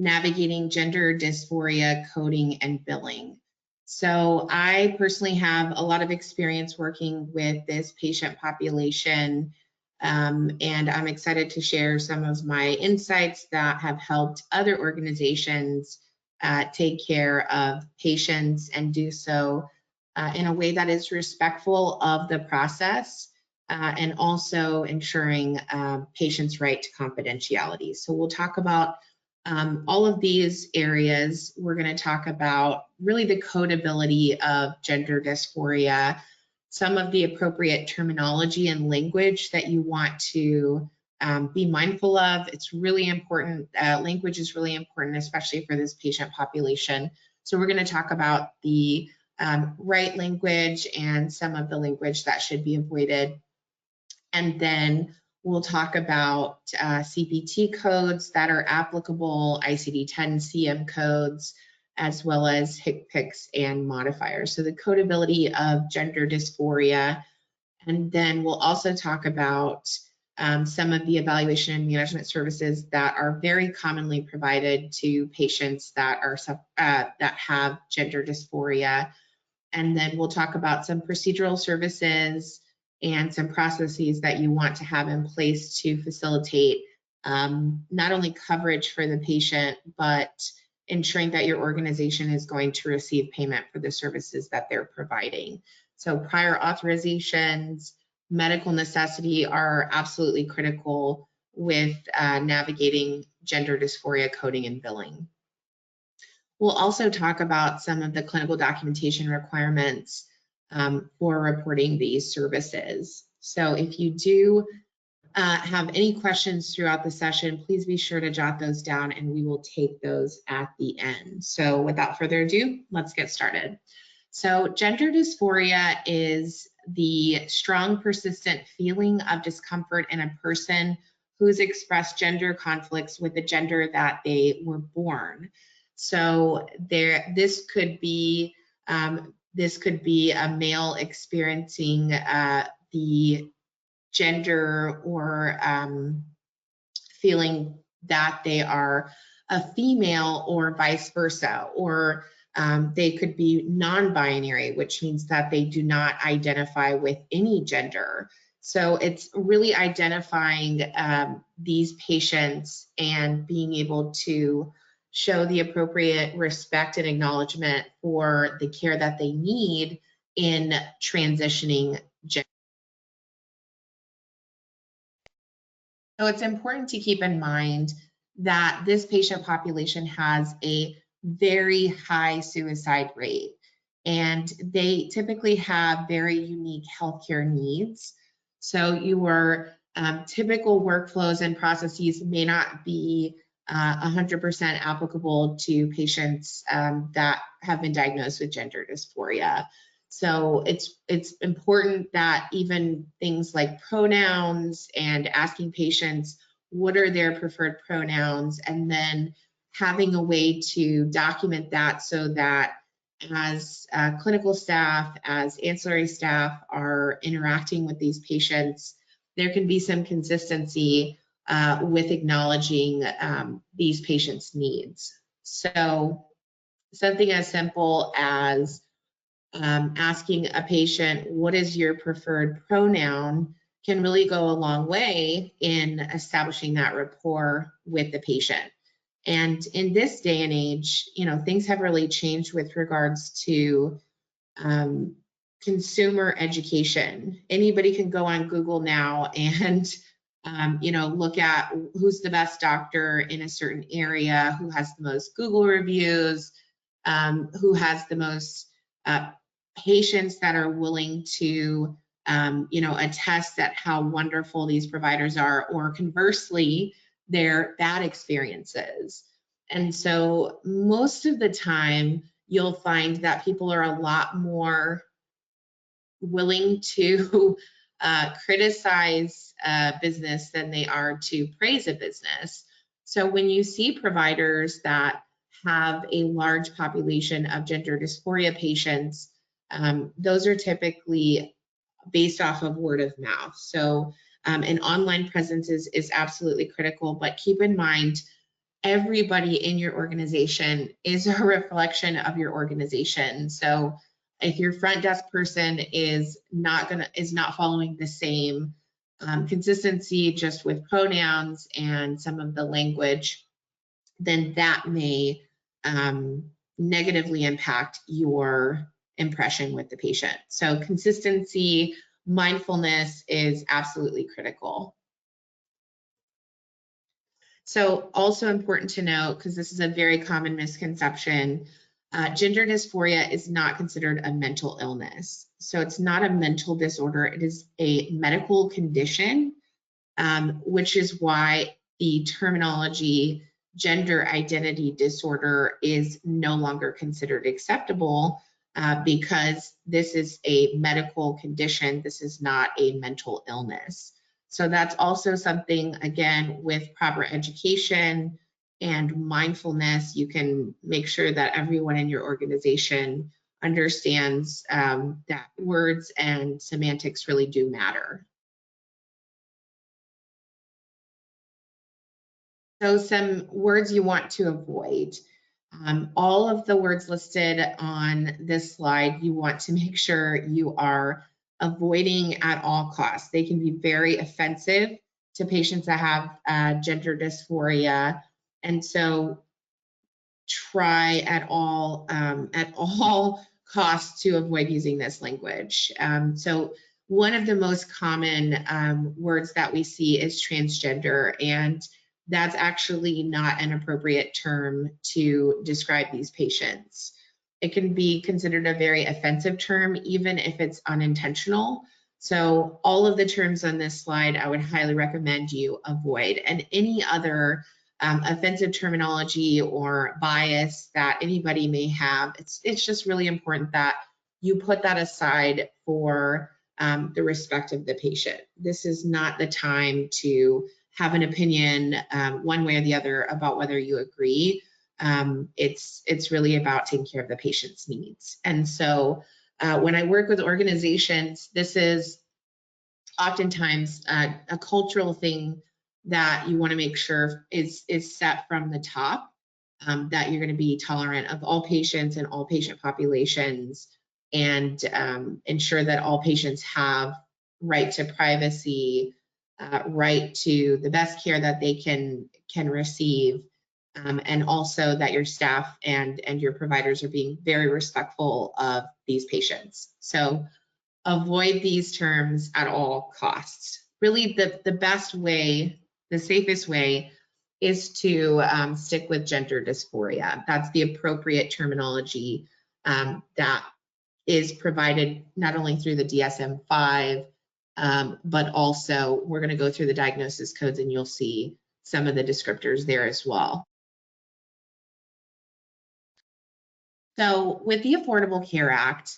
navigating gender dysphoria coding and billing. So I personally have a lot of experience working with this patient population, and I'm excited to share some of my insights that have helped other organizations take care of patients and do so in a way that is respectful of the process and also ensuring patients' right to confidentiality. So we'll talk about all of these areas. We're going to talk about really the codability of gender dysphoria, some of the appropriate terminology and language that you want to be mindful of. It's really important. Language is really important, especially for this patient population. So we're going to talk about the right language and some of the language that should be avoided. And then we'll talk about CPT codes that are applicable, ICD-10 CM codes, as well as HCPCS and modifiers. So the codability of gender dysphoria. And then we'll also talk about some of the evaluation and management services that are very commonly provided to patients that are that have gender dysphoria. And then we'll talk about some procedural services and some processes that you want to have in place to facilitate not only coverage for the patient, but ensuring that your organization is going to receive payment for the services that they're providing. So prior authorizations, medical necessity are absolutely critical with navigating gender dysphoria coding and billing. We'll also talk about some of the clinical documentation requirements for reporting these services. So if you do have any questions throughout the session, please be sure to jot those down and we will take those at the end. So without further ado, let's get started. So gender dysphoria is the strong, persistent feeling of discomfort in a person who's expressed gender conflicts with the gender that they were born. So this could be a male experiencing the gender or feeling that they are a female or vice versa, or they could be non-binary, which means that they do not identify with any gender. So it's really identifying these patients and being able to show the appropriate respect and acknowledgement for the care that they need in transitioning gender. So it's important to keep in mind that this patient population has a very high suicide rate, and they typically have very unique healthcare needs. So your typical workflows and processes may not be 100% applicable to patients that have been diagnosed with gender dysphoria. So it's important that even things like pronouns and asking patients what are their preferred pronouns, and then having a way to document that so that as clinical staff, as ancillary staff are interacting with these patients, there can be some consistency with acknowledging these patients' needs. So something as simple as asking a patient, what is your preferred pronoun, can really go a long way in establishing that rapport with the patient. And in this day and age, things have really changed with regards to consumer education. Anybody can go on Google now and look at who's the best doctor in a certain area, who has the most Google reviews, who has the most patients that are willing to, attest that how wonderful these providers are, or conversely, their bad experiences. And so most of the time, you'll find that people are a lot more willing to criticize a business than they are to praise a business. So when you see providers that have a large population of gender dysphoria patients, those are typically based off of word of mouth. So an online presence is absolutely critical, but keep in mind everybody in your organization is a reflection of your organization. So if your front desk person is not following the same consistency just with pronouns and some of the language, then that may negatively impact your impression with the patient. So consistency, mindfulness is absolutely critical. So also important to note, because this is a very common misconception, gender dysphoria is not considered a mental illness. So it's not a mental disorder, it is a medical condition, which is why the terminology gender identity disorder is no longer considered acceptable, because this is a medical condition. This is not a mental illness. So that's also something, again, with proper education and mindfulness, you can make sure that everyone in your organization understands that words and semantics really do matter. So some words you want to avoid. All of the words listed on this slide, you want to make sure you are avoiding at all costs. They can be very offensive to patients that have gender dysphoria. And so try at all costs to avoid using this language. So one of the most common words that we see is transgender, and that's actually not an appropriate term to describe these patients. It can be considered a very offensive term, even if it's unintentional. So all of the terms on this slide, I would highly recommend you avoid. And any other offensive terminology or bias that anybody may have, it's just really important that you put that aside for the respect of the patient. This is not the time to have an opinion one way or the other about whether you agree. It's really about taking care of the patient's needs. And so when I work with organizations, this is oftentimes a cultural thing that you want to make sure is set from the top, that you're going to be tolerant of all patients and all patient populations, and ensure that all patients have right to privacy, right to the best care that they can receive, and also that your staff and your providers are being very respectful of these patients. So avoid these terms at all costs. Really, the best way, the safest way, is to stick with gender dysphoria. That's the appropriate terminology that is provided not only through the DSM-5, but also we're going to go through the diagnosis codes and you'll see some of the descriptors there as well. So with the Affordable Care Act,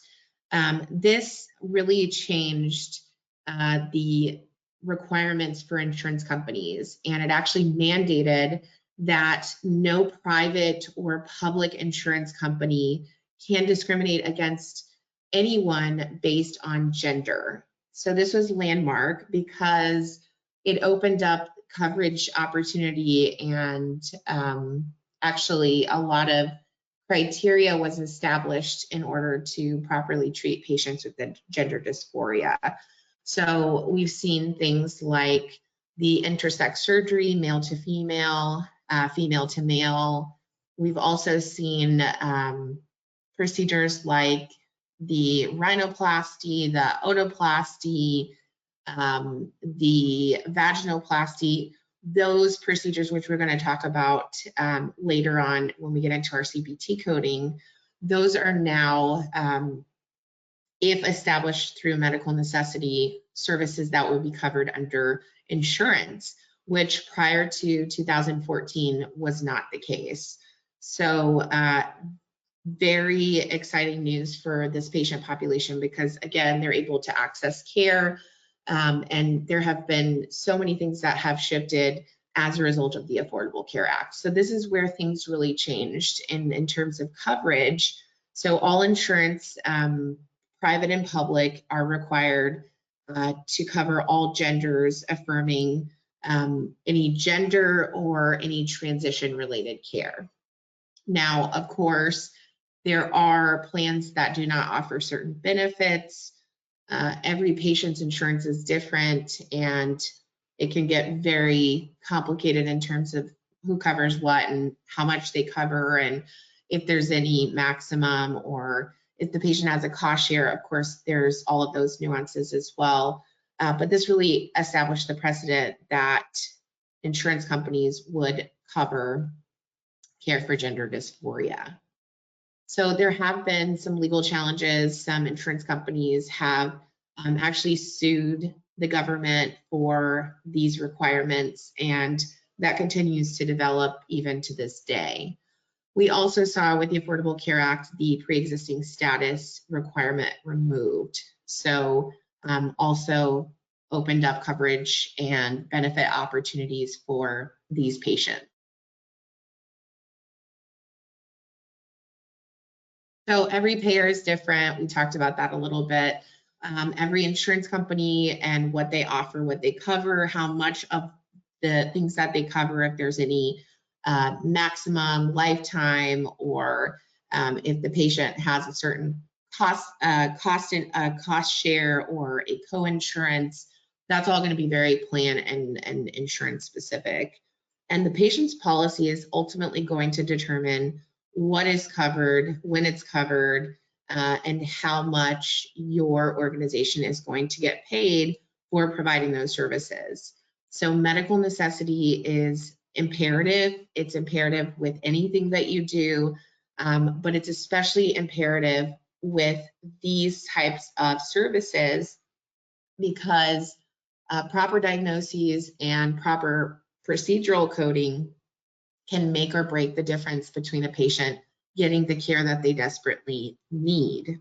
this really changed the requirements for insurance companies, and it actually mandated that no private or public insurance company can discriminate against anyone based on gender. So this was landmark because it opened up coverage opportunity, and actually a lot of criteria was established in order to properly treat patients with the gender dysphoria. So we've seen things like the intersex surgery, male to female, female to male. We've also seen procedures like the rhinoplasty, the otoplasty, the vaginoplasty. Those procedures, which we're going to talk about later on when we get into our CPT coding, those are now, if established through medical necessity, services that will be covered under insurance, which prior to 2014 was not the case. So very exciting news for this patient population, because again, they're able to access care. And there have been so many things that have shifted as a result of the Affordable Care Act. So this is where things really changed in terms of coverage. So all insurance, private and public, are required to cover all genders affirming any gender or any transition related care. Now, of course, there are plans that do not offer certain benefits. Every patient's insurance is different, and it can get very complicated in terms of who covers what and how much they cover, and if there's any maximum, or if the patient has a cost share. Of course, there's all of those nuances as well. But this really established the precedent that insurance companies would cover care for gender dysphoria. So there have been some legal challenges. Some insurance companies have actually sued the government for these requirements, and that continues to develop even to this day. We also saw with the Affordable Care Act the pre-existing status requirement removed. So also opened up coverage and benefit opportunities for these patients. So every payer is different. We talked about that a little bit. Every insurance company and what they offer, what they cover, how much of the things that they cover, if there's any maximum lifetime, or if the patient has a certain cost share or a co-insurance, that's all going to be very plan and insurance specific. And the patient's policy is ultimately going to determine what is covered, when it's covered, and how much your organization is going to get paid for providing those services. So medical necessity is imperative. It's imperative with anything that you do, but it's especially imperative with these types of services, because proper diagnoses and proper procedural coding can make or break the difference between a patient getting the care that they desperately need.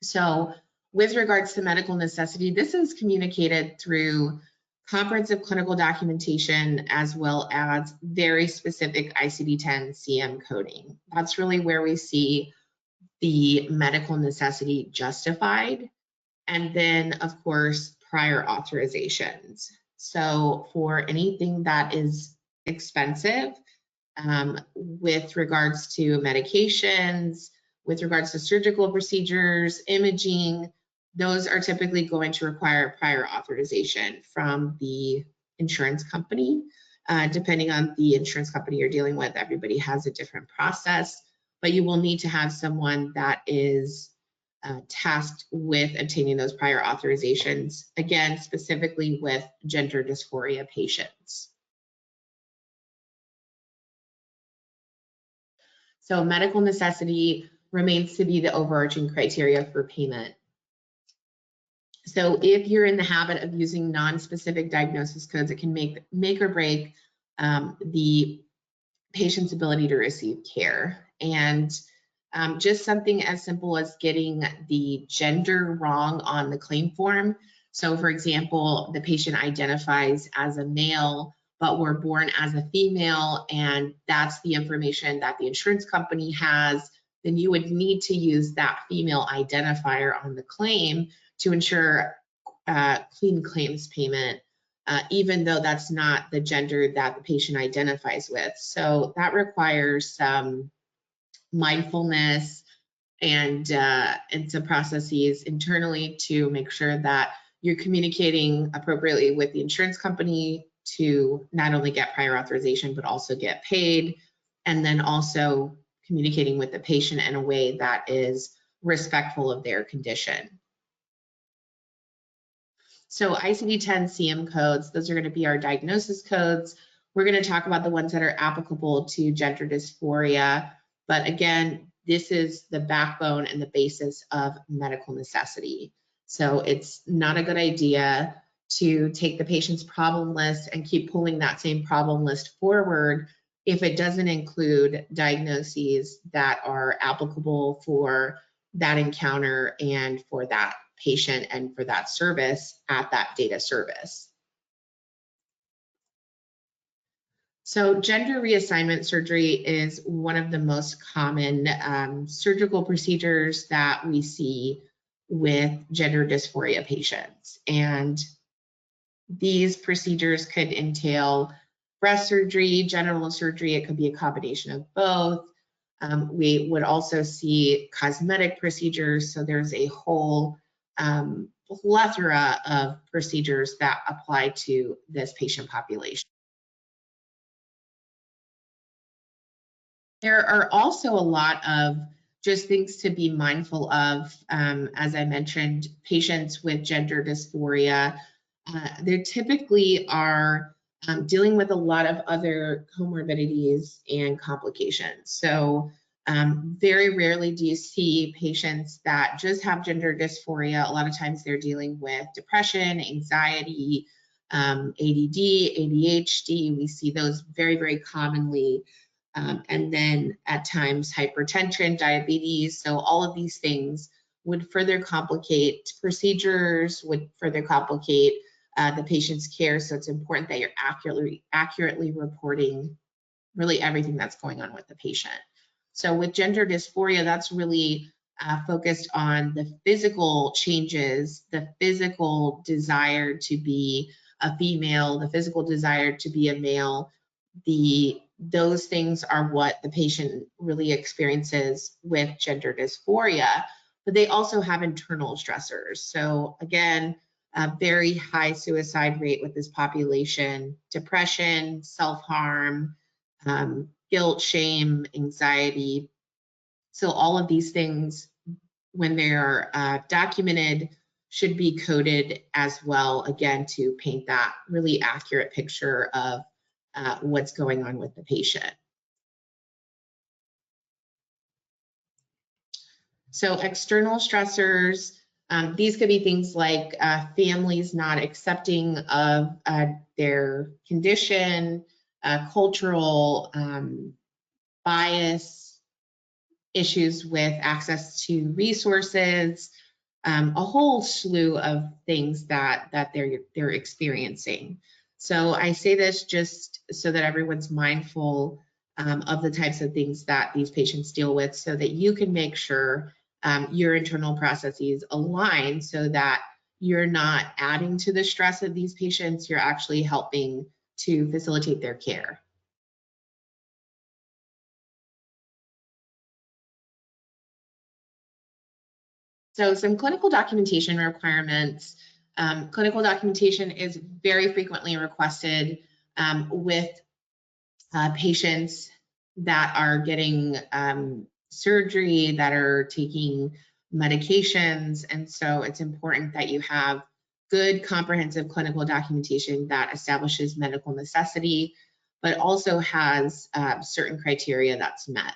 So with regards to medical necessity, this is communicated through comprehensive clinical documentation as well as very specific ICD-10 CM coding. That's really where we see the medical necessity justified. And then, of course, prior authorizations. So for anything that is expensive, with regards to medications, with regards to surgical procedures, imaging, those are typically going to require prior authorization from the insurance company. Depending on the insurance company you're dealing with, everybody has a different process, but you will need to have someone that is tasked with obtaining those prior authorizations, again, specifically with gender dysphoria patients. So medical necessity remains to be the overarching criteria for payment. So if you're in the habit of using non-specific diagnosis codes, it can make or break the patient's ability to receive care. And just something as simple as getting the gender wrong on the claim form. So for example, the patient identifies as a male, but were born as a female, and that's the information that the insurance company has, then you would need to use that female identifier on the claim to ensure clean claims payment, even though that's not the gender that the patient identifies with. So that requires some mindfulness and some processes internally to make sure that you're communicating appropriately with the insurance company to not only get prior authorization, but also get paid, and then also communicating with the patient in a way that is respectful of their condition. So ICD-10 CM codes, those are going to be our diagnosis codes. We're going to talk about the ones that are applicable to gender dysphoria, but again, this is the backbone and the basis of medical necessity. So it's not a good idea to take the patient's problem list and keep pulling that same problem list forward if it doesn't include diagnoses that are applicable for that encounter and for that patient and for that service at that data service. So gender reassignment surgery is one of the most common surgical procedures that we see with gender dysphoria patients. And These procedures could entail breast surgery, genital surgery. It could be a combination of both. We would also see cosmetic procedures. So there's a whole plethora of procedures that apply to this patient population. There are also a lot of just things to be mindful of. As I mentioned, patients with gender dysphoria, they typically are dealing with a lot of other comorbidities and complications. So very rarely do you see patients that just have gender dysphoria. A lot of times they're dealing with depression, anxiety, ADD, ADHD. We see those very, very commonly. And then at times hypertension, diabetes. So all of these things would further complicate procedures, would further complicate the patient's care. So it's important that you're accurately reporting really everything that's going on with the patient. So with gender dysphoria, that's really focused on the physical changes, the physical desire to be a female, the physical desire to be a male. Those things are what the patient really experiences with gender dysphoria, but they also have internal stressors. So again, a very high suicide rate with this population, depression, self-harm, guilt, shame, anxiety. So all of these things, when they're documented, should be coded as well, again, to paint that really accurate picture of what's going on with the patient. So external stressors, these could be things like families not accepting of their condition, cultural bias, issues with access to resources, a whole slew of things that they're experiencing. So I say this just so that everyone's mindful of the types of things that these patients deal with, so that you can make sure your internal processes align, so that you're not adding to the stress of these patients, you're actually helping to facilitate their care. So some clinical documentation requirements. Clinical documentation is very frequently requested with patients that are getting surgery, that are taking medications. And so it's important that you have good comprehensive clinical documentation that establishes medical necessity, but also has certain criteria that's met.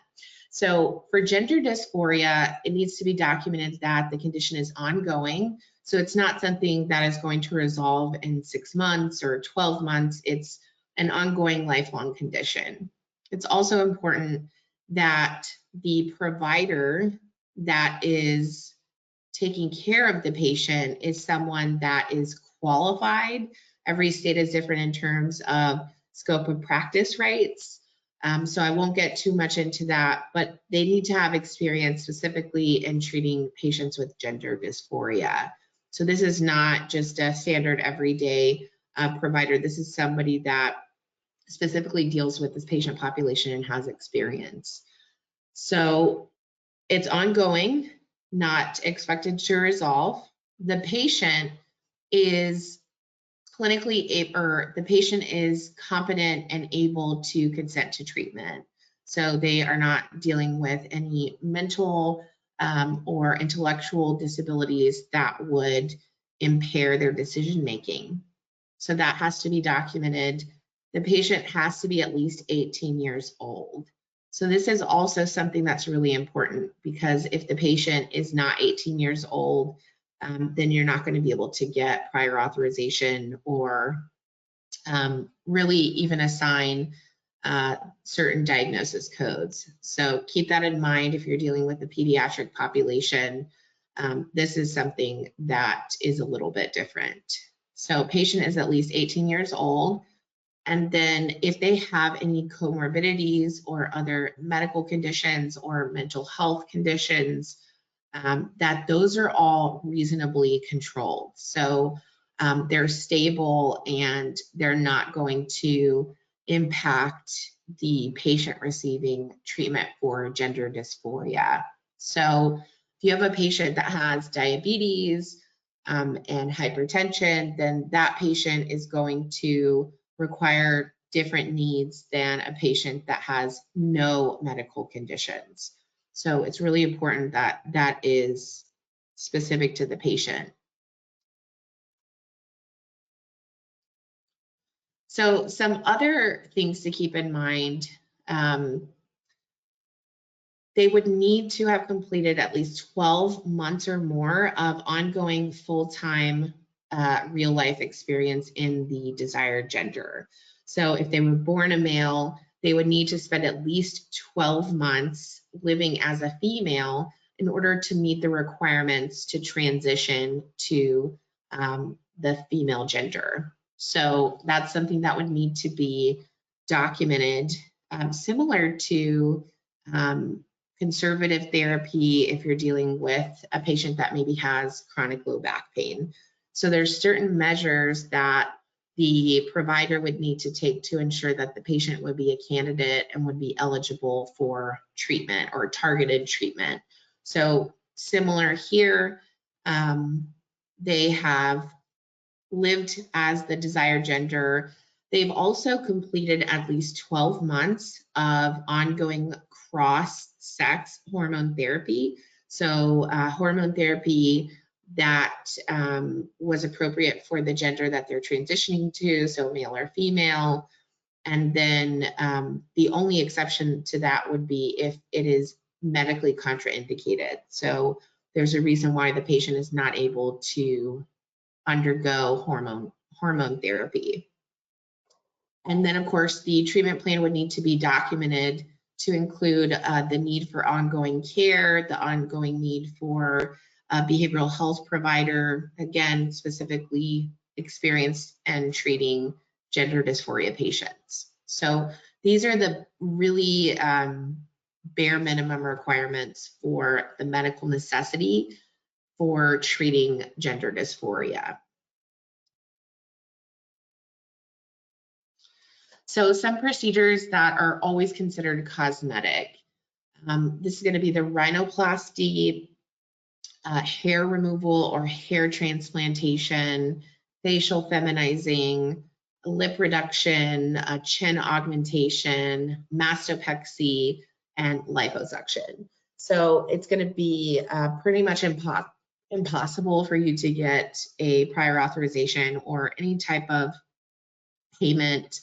So for gender dysphoria, it needs to be documented that the condition is ongoing. So it's not something that is going to resolve in 6 months or 12 months. It's an ongoing lifelong condition. It's also important that the provider that is taking care of the patient is someone that is qualified. Every state is different in terms of scope of practice rights. So I won't get too much into that, but they need to have experience specifically in treating patients with gender dysphoria. So this is not just a standard everyday provider. This is somebody that specifically deals with this patient population and has experience. So it's ongoing, not expected to resolve. The patient is the patient is competent and able to consent to treatment. So they are not dealing with any mental or intellectual disabilities that would impair their decision making. So that has to be documented. The patient has to be at least 18 years old. So this is also something that's really important, because if the patient is not 18 years old, then you're not going to be able to get prior authorization or really even assign certain diagnosis codes. So keep that in mind if you're dealing with the pediatric population. This is something that is a little bit different. So patient is at least 18 years old. And then if they have any comorbidities or other medical conditions or mental health conditions, that those are all reasonably controlled. So they're stable and they're not going to impact the patient receiving treatment for gender dysphoria. So if you have a patient that has diabetes and hypertension, then that patient is going to require different needs than a patient that has no medical conditions. So it's really important that that is specific to the patient. So some other things to keep in mind, they would need to have completed at least 12 months or more of ongoing full-time real life experience in the desired gender. So if they were born a male, they would need to spend at least 12 months living as a female in order to meet the requirements to transition to the female gender. So that's something that would need to be documented, similar to conservative therapy if you're dealing with a patient that maybe has chronic low back pain. So there's certain measures that the provider would need to take to ensure that the patient would be a candidate and would be eligible for treatment or targeted treatment. So similar here, they have lived as the desired gender. They've also completed at least 12 months of ongoing cross-sex hormone therapy. So hormone therapy that was appropriate for the gender that they're transitioning to, so male or female. And then the only exception to that would be if it is medically contraindicated. So there's a reason why the patient is not able to undergo hormone therapy. And then, of course, the treatment plan would need to be documented to include the need for ongoing care, the ongoing need for a behavioral health provider, again, specifically experienced and treating gender dysphoria patients. So these are the really bare minimum requirements for the medical necessity for treating gender dysphoria. So some procedures that are always considered cosmetic. This is going to be the rhinoplasty, hair removal or hair transplantation, facial feminizing, lip reduction, chin augmentation, mastopexy, and liposuction. So it's going to be pretty much impossible for you to get a prior authorization or any type of payment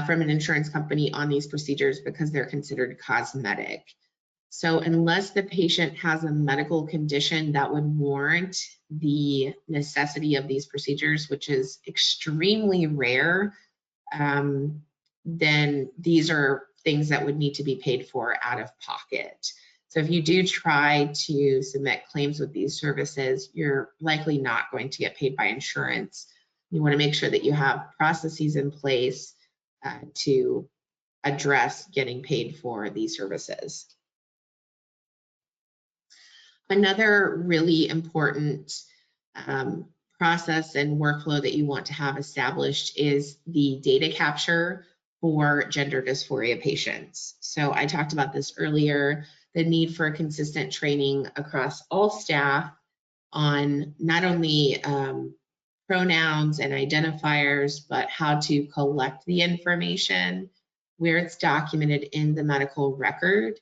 from an insurance company on these procedures because they're considered cosmetic. So unless the patient has a medical condition that would warrant the necessity of these procedures, which is extremely rare, then these are things that would need to be paid for out of pocket. So if you do try to submit claims with these services, you're likely not going to get paid by insurance. You want to make sure that you have processes in place to address getting paid for these services. Another really important process and workflow that you want to have established is the data capture for gender dysphoria patients. So I talked about this earlier, the need for consistent training across all staff on not only pronouns and identifiers, but how to collect the information, where it's documented in the medical record.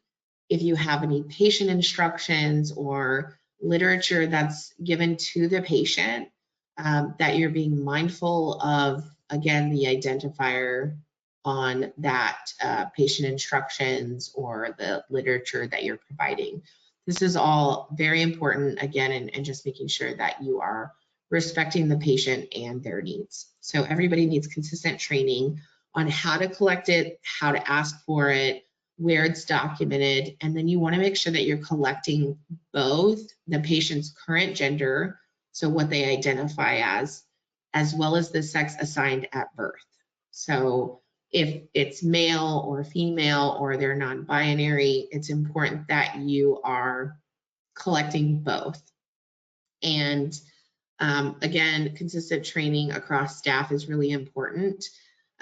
If you have any patient instructions or literature that's given to the patient, that you're being mindful of, again, the identifier on that patient instructions or the literature that you're providing. This is all very important, again, and just making sure that you are respecting the patient and their needs. So everybody needs consistent training on how to collect it, how to ask for it, where it's documented, and then you want to make sure that you're collecting both the patient's current gender, so what they identify as well as the sex assigned at birth. So if it's male or female or they're non-binary, it's important that you are collecting both. And Again, consistent training across staff is really important.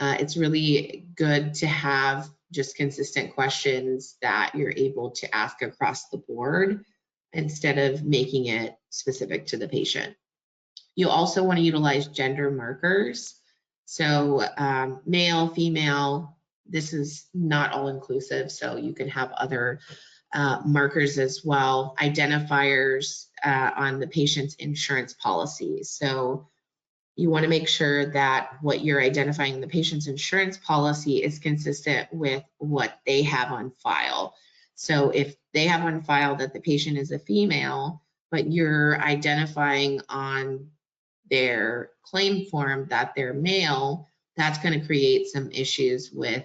It's really good to have just consistent questions that you're able to ask across the board instead of making it specific to the patient. You also want to utilize gender markers. So male, female, this is not all inclusive, so you can have other markers as well, identifiers on the patient's insurance policy. So you want to make sure that what you're identifying in the patient's insurance policy is consistent with what they have on file. So if they have on file that the patient is a female, but you're identifying on their claim form that they're male, that's going to create some issues with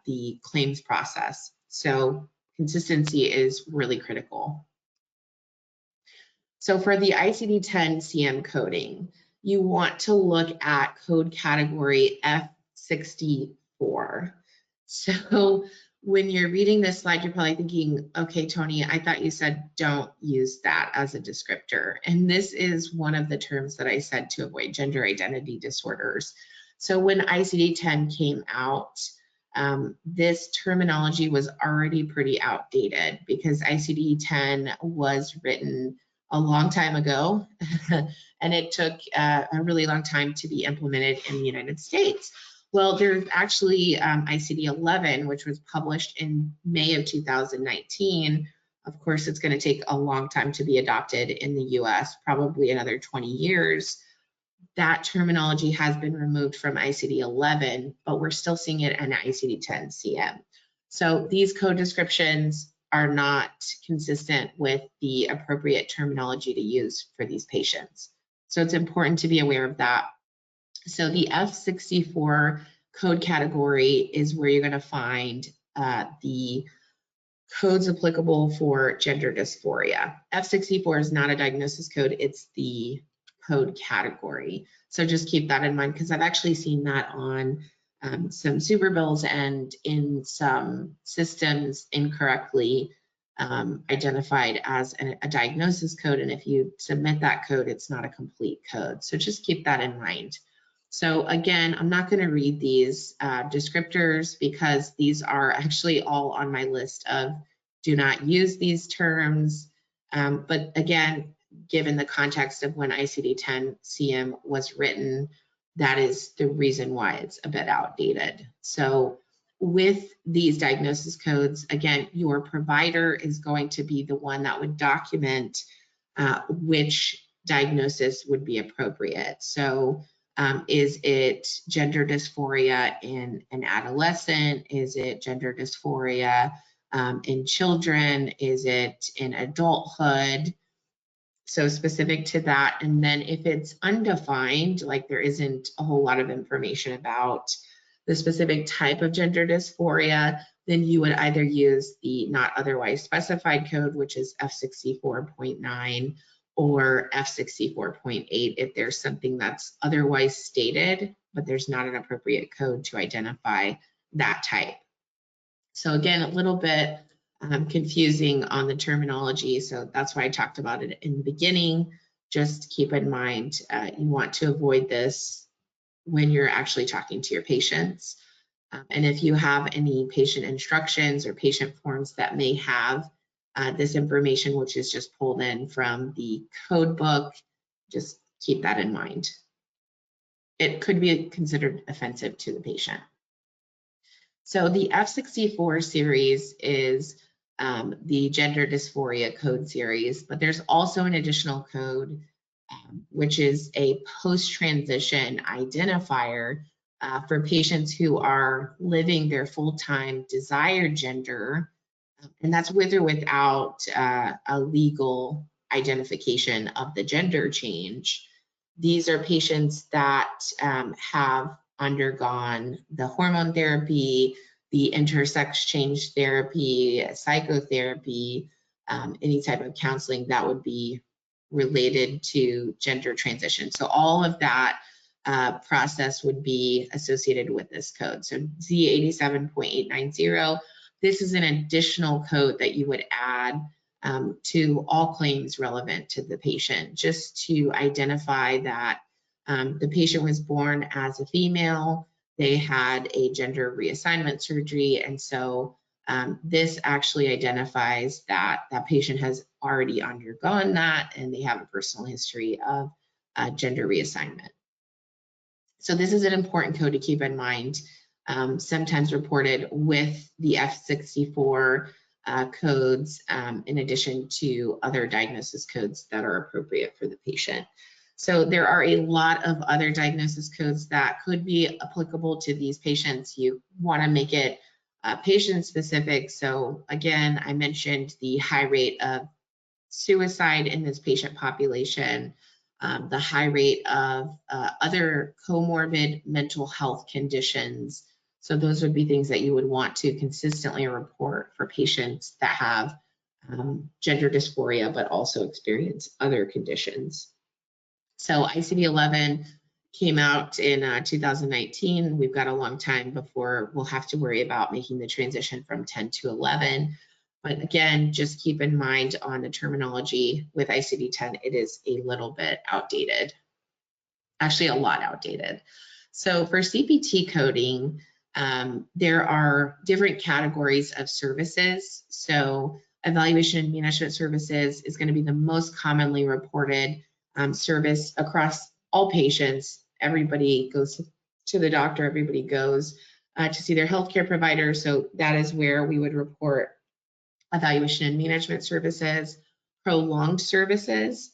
the claims process. So consistency is really critical. So for the ICD-10 CM coding, you want to look at code category F64. So when you're reading this slide, you're probably thinking, okay, Tony, I thought you said don't use that as a descriptor. And this is one of the terms that I said to avoid, gender identity disorders. So when ICD-10 came out, this terminology was already pretty outdated because ICD-10 was written a long time ago, and it took a really long time to be implemented in the United States. Well, there's actually ICD-11, which was published in May of 2019. Of course, it's going to take a long time to be adopted in the US, probably another 20 years. That terminology has been removed from ICD-11, but we're still seeing it in ICD-10 CM. So these code descriptions are not consistent with the appropriate terminology to use for these patients. So it's important to be aware of that. So the F64 code category is where you're going to find the codes applicable for gender dysphoria. F64 is not a diagnosis code, it's the code category. So just keep that in mind, because I've actually seen that on some super bills and in some systems incorrectly identified as a diagnosis code. And if you submit that code, it's not a complete code. So just keep that in mind. So again, I'm not going to read these descriptors because these are actually all on my list of do not use these terms. But again, given the context of when ICD-10 CM was written, that is the reason why it's a bit outdated. So with these diagnosis codes, again, your provider is going to be the one that would document which diagnosis would be appropriate. So is it gender dysphoria in an adolescent? Is it gender dysphoria in children? Is it in adulthood? So specific to that. And then if it's undefined, like there isn't a whole lot of information about the specific type of gender dysphoria, then you would either use the not otherwise specified code, which is F64.9 or F64.8 if there's something that's otherwise stated, but there's not an appropriate code to identify that type. So again, a little bit confusing on the terminology. So that's why I talked about it in the beginning. Just keep in mind, you want to avoid this when you're actually talking to your patients. And if you have any patient instructions or patient forms that may have this information, which is just pulled in from the code book, just keep that in mind. It could be considered offensive to the patient. So the F64 series is the gender dysphoria code series, but there's also an additional code, which is a post-transition identifier for patients who are living their full-time desired gender, and that's with or without a legal identification of the gender change. These are patients that have undergone the hormone therapy, the intersex change therapy, psychotherapy, any type of counseling that would be related to gender transition. So all of that process would be associated with this code. So Z87.890, this is an additional code that you would add to all claims relevant to the patient, just to identify that the patient was born as a female, they had a gender reassignment surgery, and so this actually identifies that that patient has already undergone that and they have a personal history of gender reassignment. So this is an important code to keep in mind, sometimes reported with the F64 codes, in addition to other diagnosis codes that are appropriate for the patient. So there are a lot of other diagnosis codes that could be applicable to these patients. You want to make it patient specific. So again, I mentioned the high rate of suicide in this patient population, the high rate of other comorbid mental health conditions. So those would be things that you would want to consistently report for patients that have gender dysphoria, but also experience other conditions. So ICD-11 came out in 2019. We've got a long time before we'll have to worry about making the transition from 10 to 11. But again, just keep in mind on the terminology with ICD-10, it is a little bit outdated, actually a lot outdated. So for CPT coding, there are different categories of services. So evaluation and management services is going to be the most commonly reported service across all patients. Everybody goes to the doctor, everybody goes to see their healthcare provider. So that is where we would report evaluation and management services, prolonged services.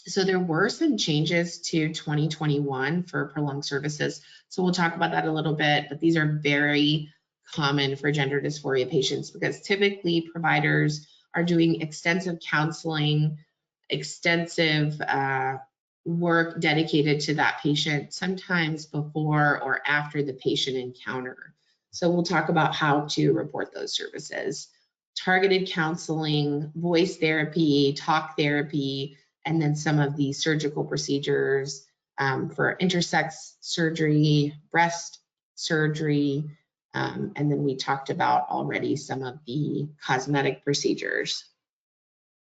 So there were some changes to 2021 for prolonged services. So we'll talk about that a little bit, but these are very common for gender dysphoria patients because typically providers are doing extensive counseling, extensive work dedicated to that patient, sometimes before or after the patient encounter. So we'll talk about how to report those services. Targeted counseling, voice therapy, talk therapy, and then some of the surgical procedures for intersex surgery, breast surgery, and then we talked about already some of the cosmetic procedures.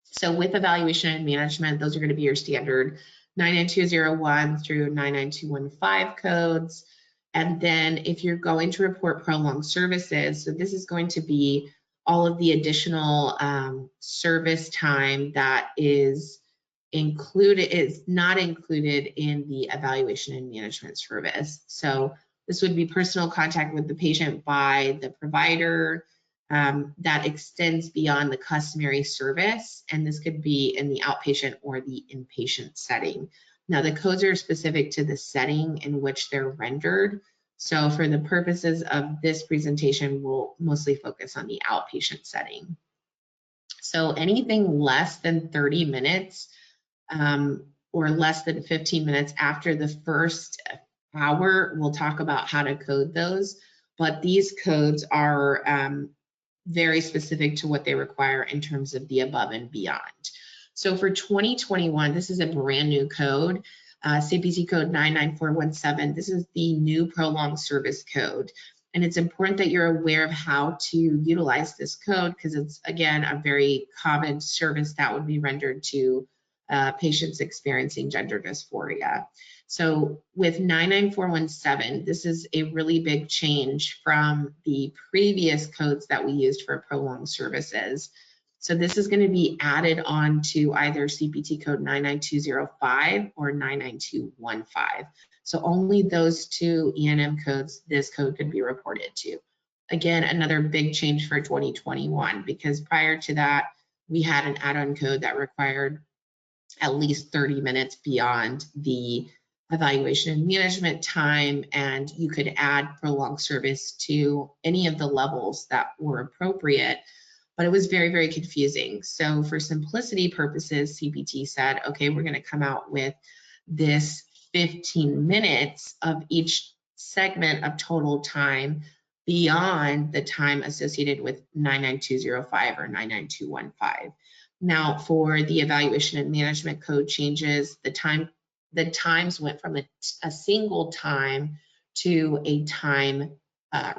So with evaluation and management, those are going to be your standard 99201 through 99215 codes. And then if you're going to report prolonged services, so this is going to be all of the additional service time that is not included in the evaluation and management service. So this would be personal contact with the patient by the provider that extends beyond the customary service. And this could be in the outpatient or the inpatient setting. Now the codes are specific to the setting in which they're rendered. So for the purposes of this presentation, we'll mostly focus on the outpatient setting. So anything less than 30 minutes or less than 15 minutes after the first hour, we'll talk about how to code those. But these codes are very specific to what they require in terms of the above and beyond. So for 2021, this is a brand new code. CPT code 99417. This is the new prolonged service code. And it's important that you're aware of how to utilize this code because it's, again, a very common service that would be rendered to patients experiencing gender dysphoria. So with 99417, this is a really big change from the previous codes that we used for prolonged services. So this is going to be added on to either CPT code 99205 or 99215. So only those two E&M codes, this code could be reported to. Again, another big change for 2021, because prior to that, we had an add-on code that required at least 30 minutes beyond the evaluation and management time, and you could add prolonged service to any of the levels that were appropriate. But it was very, very confusing. So for simplicity purposes, CPT said, okay, we're going to come out with this 15 minutes of each segment of total time beyond the time associated with 99205 or 99215. Now for the evaluation and management code changes, the times went from a single time to a time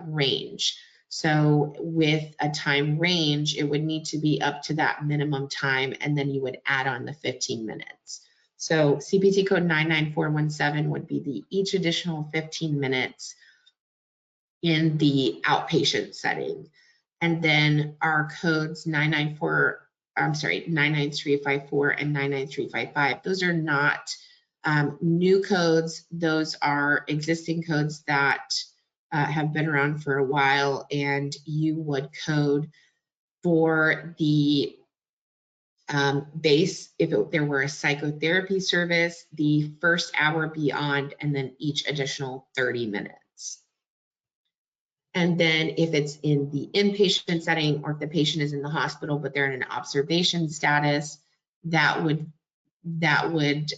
range. So with a time range, it would need to be up to that minimum time, and then you would add on the 15 minutes. So CPT code 99417 would be the each additional 15 minutes in the outpatient setting. And then our codes 99354 and 99355, those are not new codes. Those are existing codes that have been around for a while, and you would code for the base if there were a psychotherapy service, the first hour beyond, and then each additional 30 minutes. And then if it's in the inpatient setting, or if the patient is in the hospital but they're in an observation status, that would warrant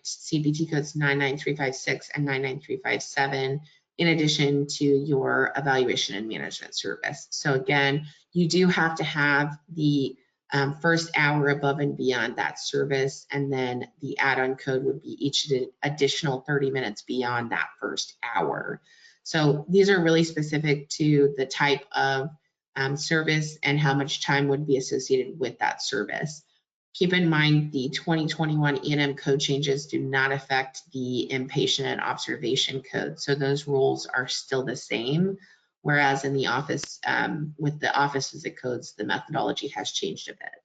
CPT codes 99356 and 99357, in addition to your evaluation and management service. So again, you do have to have the first hour above and beyond that service, and then the add-on code would be each additional 30 minutes beyond that first hour. So these are really specific to the type of service and how much time would be associated with that service. Keep in mind the 2021 E&M code changes do not affect the inpatient and observation code. So those rules are still the same, whereas in the office, with the office visit codes, the methodology has changed a bit.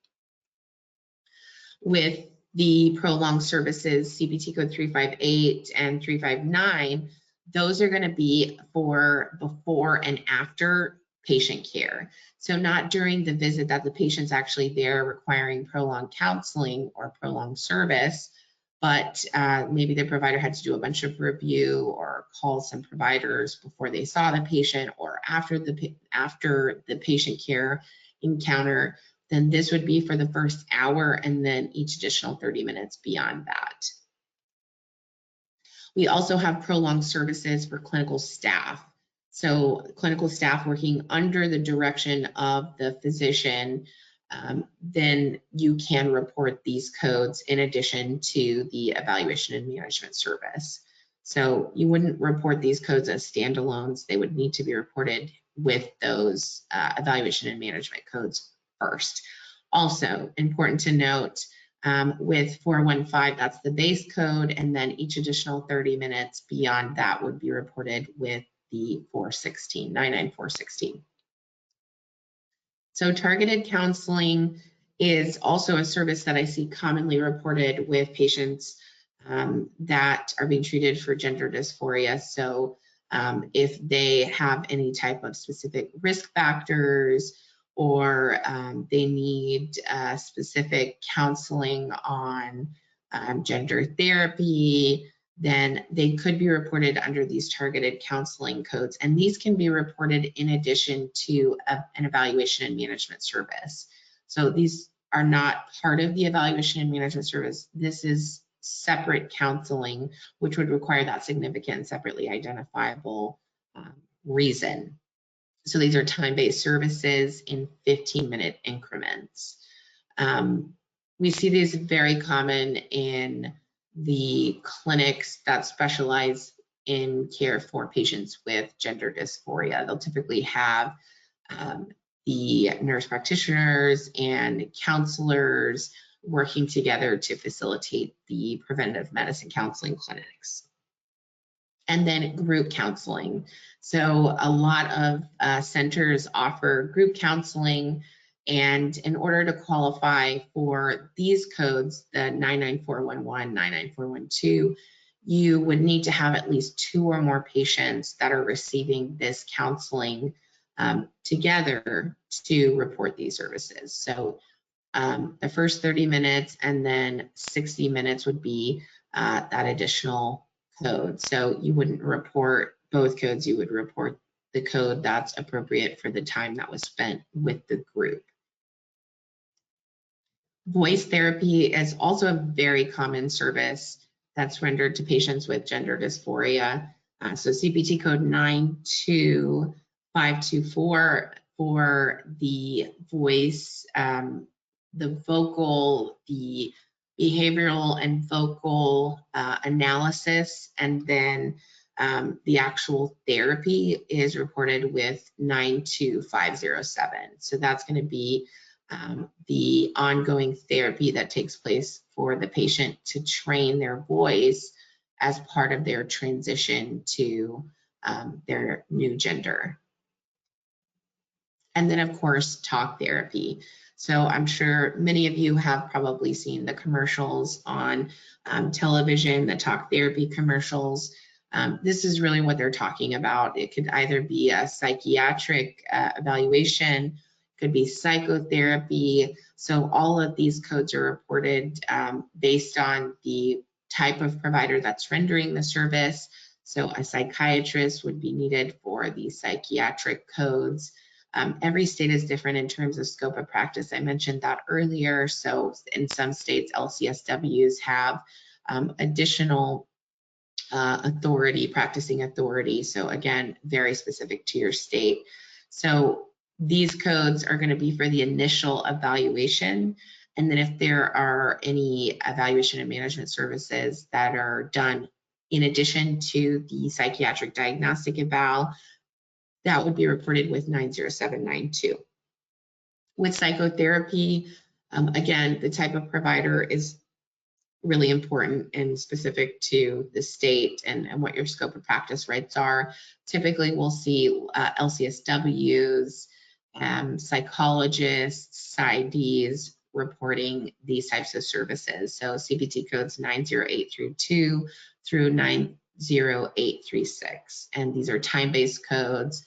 With the prolonged services, CPT code 358 and 359, those are going to be for before and after patient care. So not during the visit that the patient's actually there requiring prolonged counseling or prolonged service, but maybe the provider had to do a bunch of review or call some providers before they saw the patient, or after the patient care encounter. Then this would be for the first hour, and then each additional 30 minutes beyond that. We also have prolonged services for clinical staff. So clinical staff working under the direction of the physician, then you can report these codes in addition to the evaluation and management service. So you wouldn't report these codes as standalones. They would need to be reported with those evaluation and management codes first. Also important to note, with 415, that's the base code, and then each additional 30 minutes beyond that would be reported with the 416, 99416. So targeted counseling is also a service that I see commonly reported with patients that are being treated for gender dysphoria. So if they have any type of specific risk factors, or they need specific counseling on gender therapy, then they could be reported under these targeted counseling codes. And these can be reported in addition to an evaluation and management service. So these are not part of the evaluation and management service. This is separate counseling, which would require that significant and separately identifiable reason. So these are time-based services in 15-minute increments. We see these very common in the clinics that specialize in care for patients with gender dysphoria. They'll typically have the nurse practitioners and counselors working together to facilitate the preventive medicine counseling clinics. And then group counseling. So a lot of centers offer group counseling, and in order to qualify for these codes, the 99411, 99412, you would need to have at least 2 or more patients that are receiving this counseling together to report these services. So the first 30 minutes and then 60 minutes would be that additional code. So you wouldn't report both codes, you would report the code that's appropriate for the time that was spent with the group. Voice therapy is also a very common service that's rendered to patients with gender dysphoria. So CPT code 92524 for the voice, the vocal, the behavioral and vocal analysis, and then the actual therapy is reported with 92507. So that's going to be the ongoing therapy that takes place for the patient to train their voice as part of their transition to their new gender. And then, of course, talk therapy. So I'm sure many of you have probably seen the commercials on television, the talk therapy commercials. This is really what they're talking about. It could either be a psychiatric evaluation, could be psychotherapy. So all of these codes are reported based on the type of provider that's rendering the service. So a psychiatrist would be needed for the psychiatric codes. Every state is different in terms of scope of practice. I mentioned that earlier. So in some states, LCSWs have additional authority, practicing authority. So again, very specific to your state. So these codes are going to be for the initial evaluation. And then if there are any evaluation and management services that are done in addition to the psychiatric diagnostic eval, that would be reported with 90792. With psychotherapy, again, the type of provider is really important and specific to the state and what your scope of practice rights are. Typically, we'll see LCSWs, psychologists, PsyDs reporting these types of services. So CPT codes 90832 through 90836. And these are time-based codes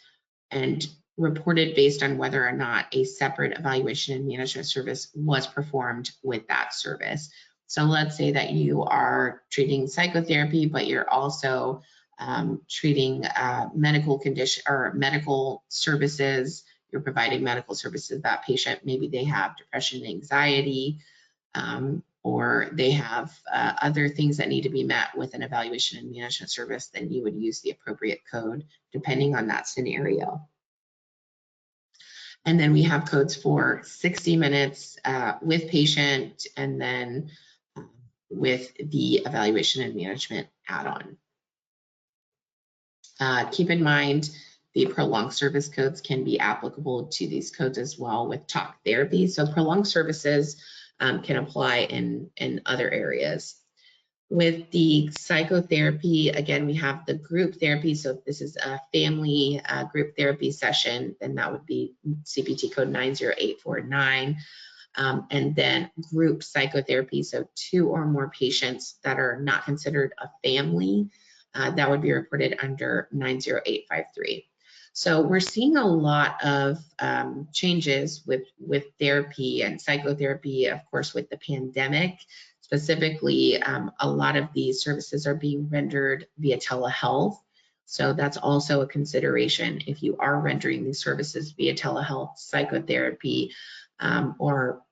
and reported based on whether or not a separate evaluation and management service was performed with that service. So let's say that you are treating psychotherapy, but you're also treating medical condition or medical services. You're providing medical services to that patient. Maybe they have depression and anxiety, or they have other things that need to be met with an evaluation and management service. Then you would use the appropriate code depending on that scenario. And then we have codes for 60 minutes with patient, and then with the evaluation and management add-on. Keep in mind, the prolonged service codes can be applicable to these codes as well with talk therapy. So prolonged services can apply in other areas. With the psychotherapy, again, we have the group therapy. So if this is a family group therapy session, then that would be CPT code 90849. And then group psychotherapy, so 2 or more patients that are not considered a family, that would be reported under 90853. So we're seeing a lot of changes with therapy and psychotherapy, of course, with the pandemic. Specifically, a lot of these services are being rendered via telehealth. So that's also a consideration if you are rendering these services via telehealth, psychotherapy, or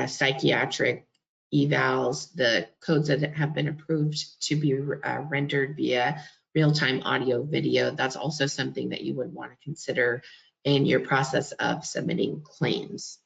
psychiatric evals, the codes that have been approved to be rendered via real-time audio video. That's also something that you would want to consider in your process of submitting claims.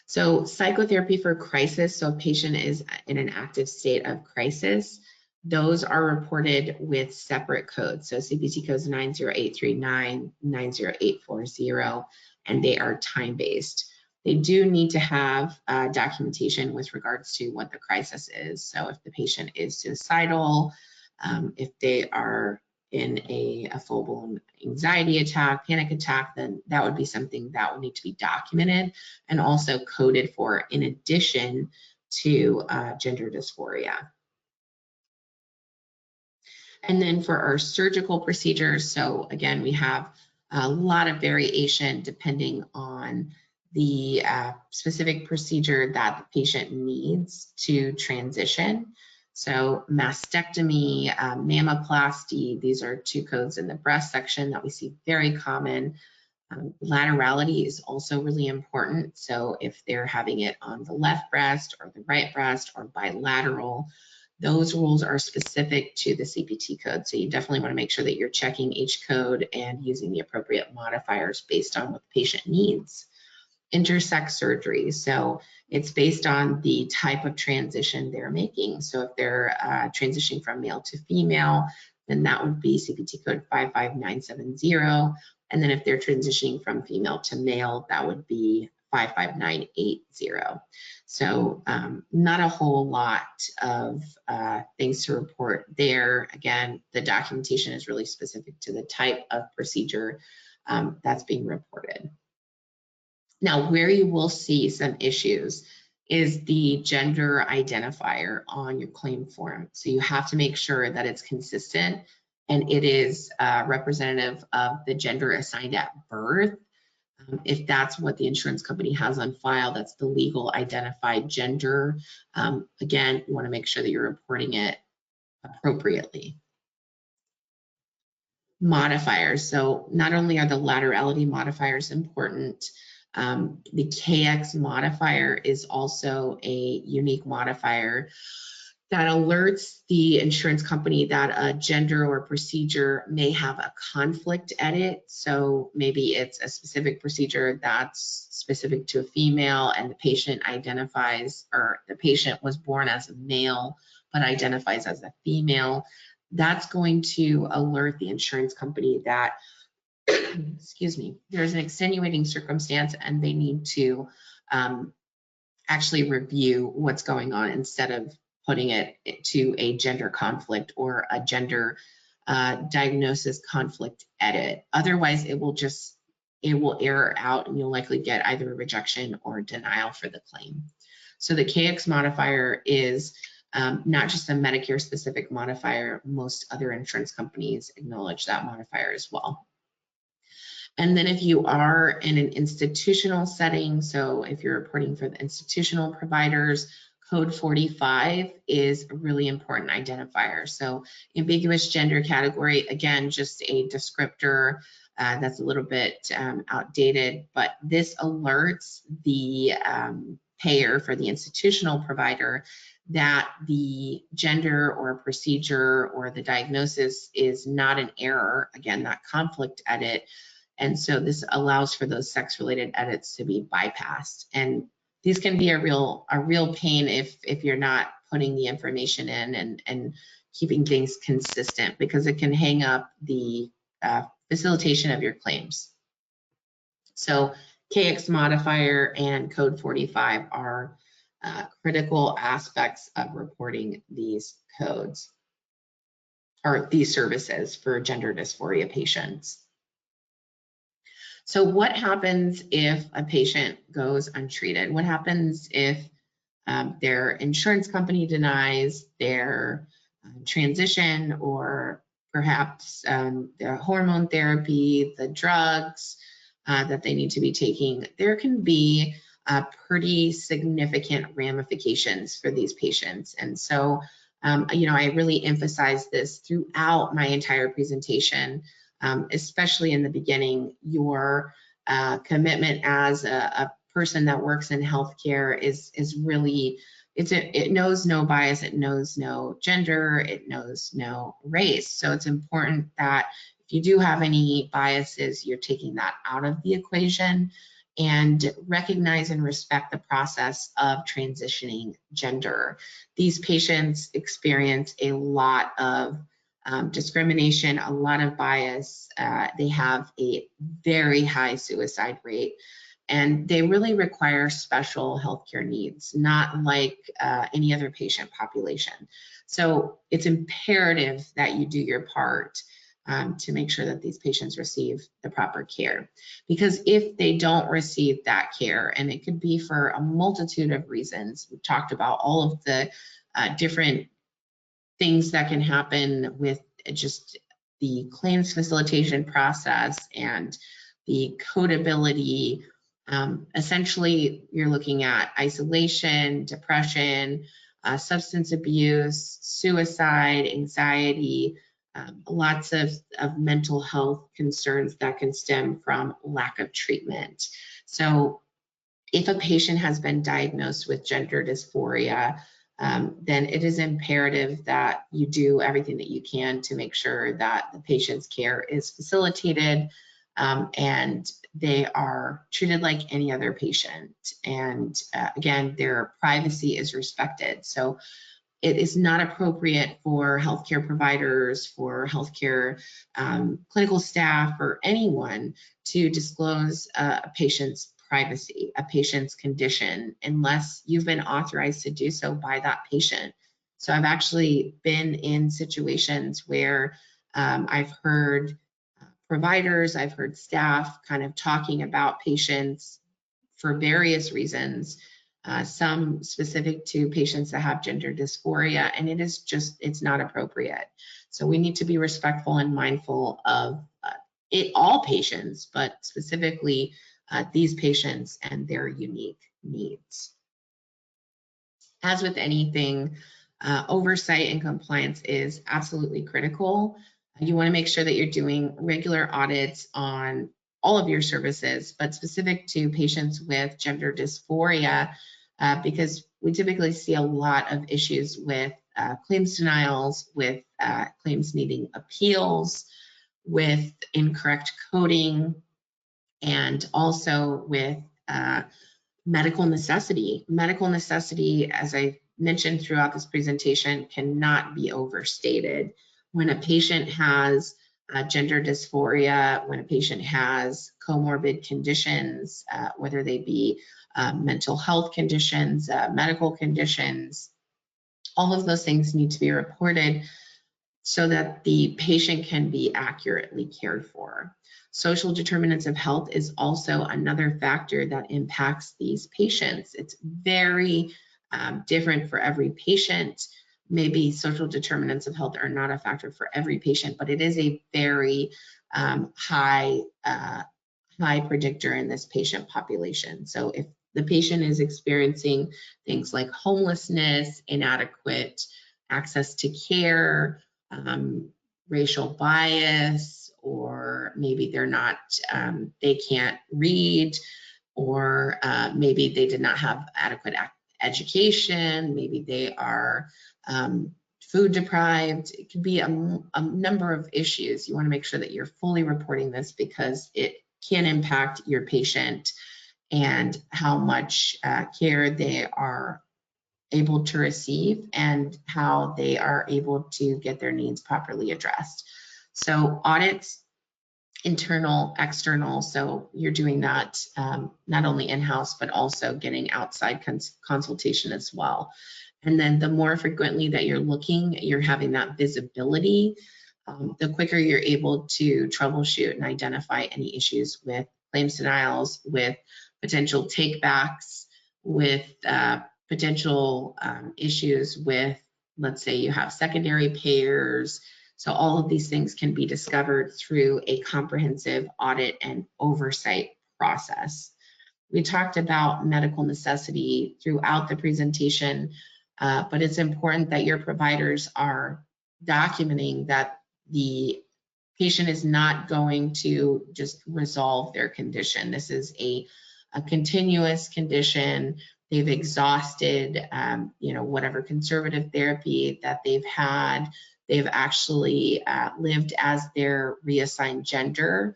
So psychotherapy for crisis, so a patient is in an active state of crisis, those are reported with separate codes. So CPT codes 90839, 90840, and they are time-based. They do need to have documentation with regards to what the crisis is. So if the patient is suicidal, if they are in a full-blown anxiety attack, panic attack, then that would be something that would need to be documented and also coded for in addition to gender dysphoria. And then for our surgical procedures, so again, we have a lot of variation depending on the specific procedure that the patient needs to transition. So mastectomy, mammoplasty, these are 2 codes in the breast section that we see very common. Laterality is also really important. So if they're having it on the left breast or the right breast or bilateral, those rules are specific to the CPT code. So you definitely want to make sure that you're checking each code and using the appropriate modifiers based on what the patient needs. Intersex surgery, so it's based on the type of transition they're making. So if they're transitioning from male to female, then that would be CPT code 55970. And then if they're transitioning from female to male, that would be 55980. So not a whole lot of things to report there. Again, the documentation is really specific to the type of procedure that's being reported. Now, where you will see some issues is the gender identifier on your claim form. So you have to make sure that it's consistent and it is representative of the gender assigned at birth. If that's what the insurance company has on file, that's the legal identified gender. Again, you want to make sure that you're reporting it appropriately. Modifiers. So not only are the laterality modifiers important, the KX modifier is also a unique modifier that alerts the insurance company that a gender or procedure may have a conflict edit. So maybe it's a specific procedure that's specific to a female and the patient identifies, or the patient was born as a male but identifies as a female. That's going to alert the insurance company that excuse me, there's an extenuating circumstance and they need to actually review what's going on instead of putting it to a gender conflict or a gender diagnosis conflict edit. Otherwise, it will error out and you'll likely get either a rejection or denial for the claim. So the KX modifier is not just a Medicare specific modifier. Most other insurance companies acknowledge that modifier as well. And then if you are in an institutional setting, so if you're reporting for the institutional providers, code 45 is a really important identifier. So ambiguous gender category, again, just a descriptor that's a little bit outdated, but this alerts the payer for the institutional provider that the gender or procedure or the diagnosis is not an error, again, that conflict edit. And so this allows for those sex-related edits to be bypassed. And these can be a real pain if you're not putting the information in and keeping things consistent, because it can hang up the facilitation of your claims. So KX modifier and code 45 are critical aspects of reporting these codes or these services for gender dysphoria patients. So what happens if a patient goes untreated? What happens if their insurance company denies their transition, or perhaps their hormone therapy, the drugs that they need to be taking? There can be pretty significant ramifications for these patients. And so, I really emphasize this throughout my entire presentation. Especially in the beginning, your commitment as a person that works in healthcare is really, it knows no bias, it knows no gender, it knows no race. So it's important that if you do have any biases, you're taking that out of the equation and recognize and respect the process of transitioning gender. These patients experience a lot of discrimination, a lot of bias. They have a very high suicide rate, and they really require special healthcare needs, not like any other patient population. So it's imperative that you do your part to make sure that these patients receive the proper care. Because if they don't receive that care, and it could be for a multitude of reasons, we've talked about all of the different things that can happen with just the claims facilitation process and the codability. Essentially, you're looking at isolation, depression, substance abuse, suicide, anxiety, lots of mental health concerns that can stem from lack of treatment. So if a patient has been diagnosed with gender dysphoria, then it is imperative that you do everything that you can to make sure that the patient's care is facilitated and they are treated like any other patient. And again, their privacy is respected. So it is not appropriate for healthcare providers, for healthcare clinical staff, or anyone to disclose a patient's privacy, a patient's condition, unless you've been authorized to do so by that patient. So I've actually been in situations where I've heard providers, I've heard staff kind of talking about patients for various reasons, some specific to patients that have gender dysphoria, and it's not appropriate. So we need to be respectful and mindful of all patients, but specifically these patients and their unique needs. As with anything, oversight and compliance is absolutely critical. You want to make sure that you're doing regular audits on all of your services, but specific to patients with gender dysphoria, because we typically see a lot of issues with claims denials, with claims needing appeals, with incorrect coding, and also with medical necessity. Medical necessity, as I mentioned throughout this presentation, cannot be overstated. When a patient has gender dysphoria, when a patient has comorbid conditions, whether they be mental health conditions, medical conditions, all of those things need to be reported so that the patient can be accurately cared for. Social determinants of health is also another factor that impacts these patients. It's very different for every patient. Maybe social determinants of health are not a factor for every patient, but it is a very high predictor in this patient population. So if the patient is experiencing things like homelessness, inadequate access to care, racial bias, or maybe they're not, they can't read, or maybe they did not have adequate education, maybe they are food deprived. It could be a number of issues. You want to make sure that you're fully reporting this because it can impact your patient and how much care they are able to receive and how they are able to get their needs properly addressed. So audits, internal, external, so you're doing that not only in-house, but also getting outside consultation as well. And then the more frequently that you're looking, you're having that visibility, the quicker you're able to troubleshoot and identify any issues with claims denials, with potential takebacks, with potential issues with, let's say you have secondary payers. So all of these things can be discovered through a comprehensive audit and oversight process. We talked about medical necessity throughout the presentation, but it's important that your providers are documenting that the patient is not going to just resolve their condition. This is a continuous condition. They've exhausted, whatever conservative therapy that they've had. They've actually lived as their reassigned gender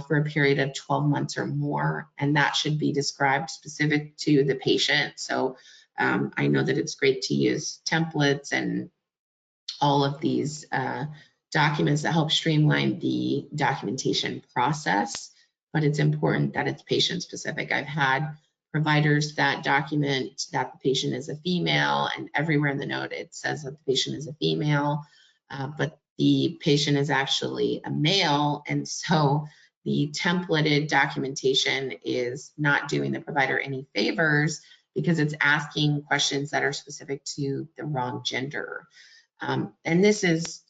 for a period of 12 months or more, and that should be described specific to the patient. So I know that it's great to use templates and all of these documents that help streamline the documentation process, but it's important that it's patient specific. I've had providers that document that the patient is a female, and everywhere in the note it says that the patient is a female, but the patient is actually a male, and so the templated documentation is not doing the provider any favors because it's asking questions that are specific to the wrong gender. And this is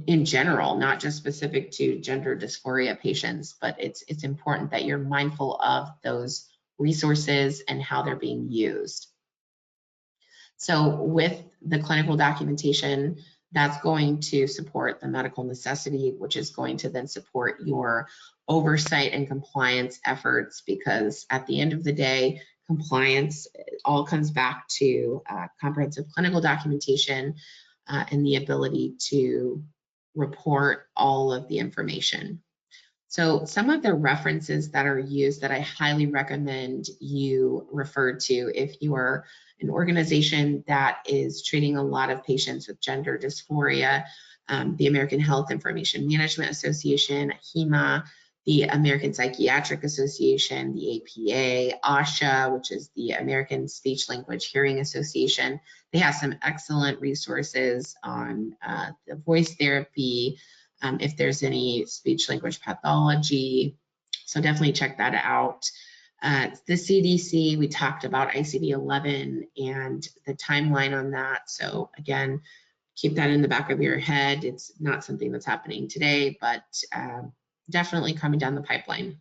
in general, not just specific to gender dysphoria patients, but it's important that you're mindful of those resources and how they're being used. So with the clinical documentation, that's going to support the medical necessity, which is going to then support your oversight and compliance efforts, because at the end of the day, compliance all comes back to comprehensive clinical documentation and the ability to report all of the information. So some of the references that are used that I highly recommend you refer to if you are an organization that is treating a lot of patients with gender dysphoria, the American Health Information Management Association, HEMA, the American Psychiatric Association, the APA, ASHA, which is the American Speech Language Hearing Association. They have some excellent resources on the voice therapy, if there's any speech language pathology. So definitely check that out. The CDC, we talked about ICD-11 and the timeline on that. So again, keep that in the back of your head. It's not something that's happening today, but definitely coming down the pipeline.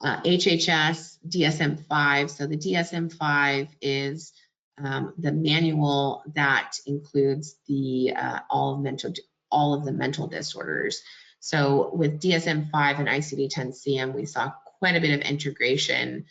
HHS, DSM-5. So the DSM-5 is the manual that includes the all of the mental disorders. So with DSM-5 and ICD-10-CM, we saw quite a bit of integration